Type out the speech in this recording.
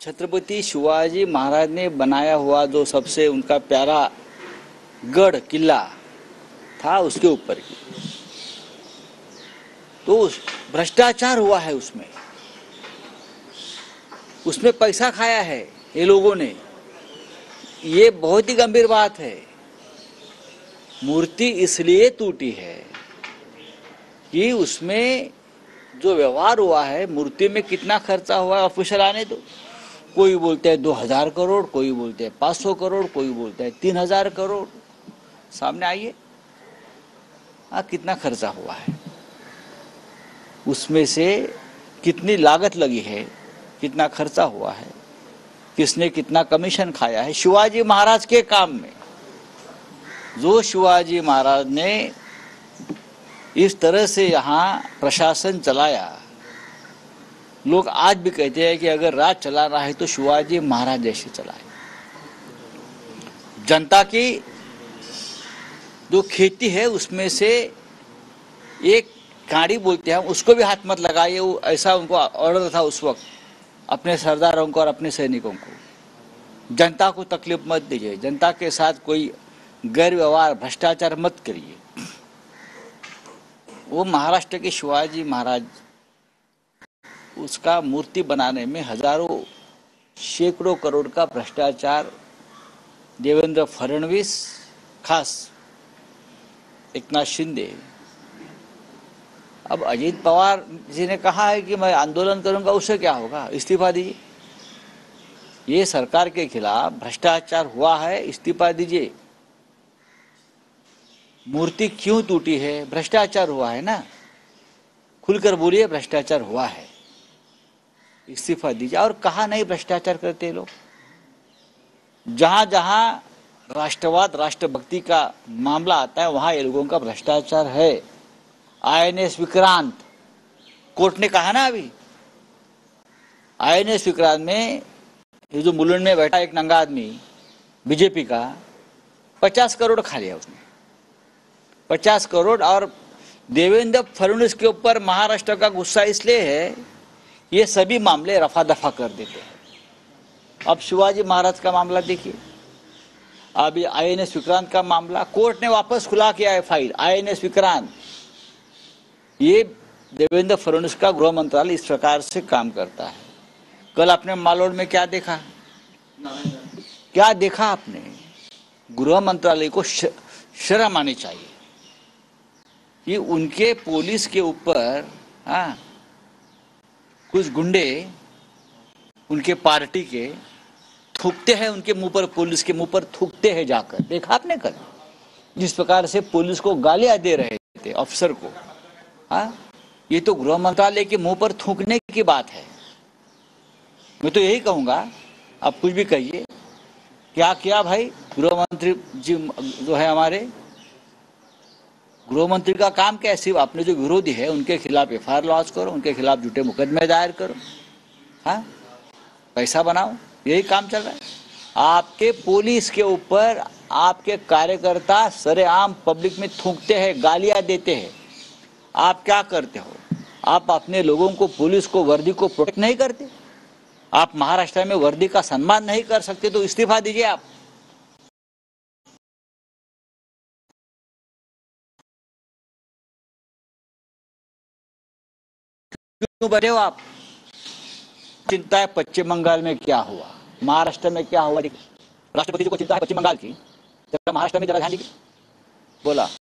छत्रपति शिवाजी महाराज ने बनाया हुआ जो सबसे उनका प्यारा गढ़ किला था उसके ऊपर ही तो भ्रष्टाचार हुआ है। उसमें पैसा खाया है ये लोगों ने। ये बहुत ही गंभीर बात है। मूर्ति इसलिए टूटी है कि उसमें जो व्यवहार हुआ है, मूर्ति में कितना खर्चा हुआ है ऑफिशियल आने दो। कोई बोलते हैं 2000 करोड़, कोई बोलते हैं 500 करोड़, कोई बोलते हैं 3000 करोड़। सामने आइए कितना खर्चा हुआ है, उसमें से कितनी लागत लगी है, कितना खर्चा हुआ है, किसने कितना कमीशन खाया है शिवाजी महाराज के काम में। जो शिवाजी महाराज ने इस तरह से यहाँ प्रशासन चलाया, लोग आज भी कहते हैं कि अगर राज चलाना है तो शिवाजी महाराज जैसे चलाए। जनता की जो खेती है उसमें से एक गाड़ी बोलते हैं उसको भी हाथ मत लगाइए, वो ऐसा उनको ऑर्डर था उस वक्त अपने सरदारों को और अपने सैनिकों को। जनता को तकलीफ मत दीजिए, जनता के साथ कोई गैर व्यवहार भ्रष्टाचार मत करिए। वो महाराष्ट्र के शिवाजी महाराज, उसका मूर्ति बनाने में हजारों सैकड़ों करोड़ का भ्रष्टाचार देवेंद्र फडणवीस, खास एकनाथ शिंदे। अब अजीत पवार जी ने कहा है कि मैं आंदोलन करूंगा, उससे क्या होगा, इस्तीफा दीजिए। ये सरकार के खिलाफ भ्रष्टाचार हुआ है, इस्तीफा दीजिए। मूर्ति क्यों टूटी है? भ्रष्टाचार हुआ है ना, खुलकर बोलिए भ्रष्टाचार हुआ है, इस्तीफा दीजिए। और कहा नहीं भ्रष्टाचार करते लोग। जहां जहां राष्ट्रवाद राष्ट्रभक्ति का मामला आता है वहां ये लोगों का भ्रष्टाचार है। INS विक्रांत, कोर्ट ने कहा ना अभी, INS विक्रांत में ये जो मुलुंड में बैठा एक नंगा आदमी बीजेपी का 50 करोड़ खा लिया उसने, 50 करोड़। और देवेंद्र फडणवीस के ऊपर महाराष्ट्र का गुस्सा इसलिए है, ये सभी मामले रफा दफा कर देते हैं। अब शिवाजी महाराज का मामला देखिए, अभी INS विक्रांत का मामला कोर्ट ने वापस खुला किया है फाइल। INS विक्रांत, ये देवेंद्र फडणवीस का गृह मंत्रालय इस प्रकार से काम करता है। कल आपने मालोड़ में क्या देखा? क्या देखा आपने? गृह मंत्रालय को शर्म आनी चाहिए कि उनके पुलिस के ऊपर कुछ गुंडे उनके पार्टी के थूकते हैं, उनके मुंह पर, पुलिस के मुंह पर थूकते हैं जाकर। देखा आपने कल जिस प्रकार से पुलिस को गालियां दे रहे थे अफसर को? ये तो गृह मंत्रालय के मुंह पर थूकने की बात है। मैं तो यही कहूंगा, आप कुछ भी कहिए, क्या किया भाई गृह मंत्री जी जो है हमारे, गृह मंत्री का काम क्या है? सिर्फ अपने जो विरोधी है उनके खिलाफ FIR लॉन्च करो, उनके खिलाफ झूठे मुकदमे दायर करो, पैसा बनाओ, यही काम चल रहा है। आपके पुलिस के ऊपर आपके कार्यकर्ता सरेआम पब्लिक में थूकते हैं, गालियां देते हैं। आप क्या करते हो? आप अपने लोगों को, पुलिस को, वर्दी को प्रोटेक्ट नहीं करते। आप महाराष्ट्र में वर्दी का सम्मान नहीं कर सकते तो इस्तीफा दीजिए आप। क्यों बैठे हो आप? चिंता है पश्चिम बंगाल में क्या हुआ, महाराष्ट्र में क्या हुआ। राष्ट्रपति जी को चिंता है पश्चिम बंगाल की, जरा महाराष्ट्र में जरा ध्यान दीजिए। बोला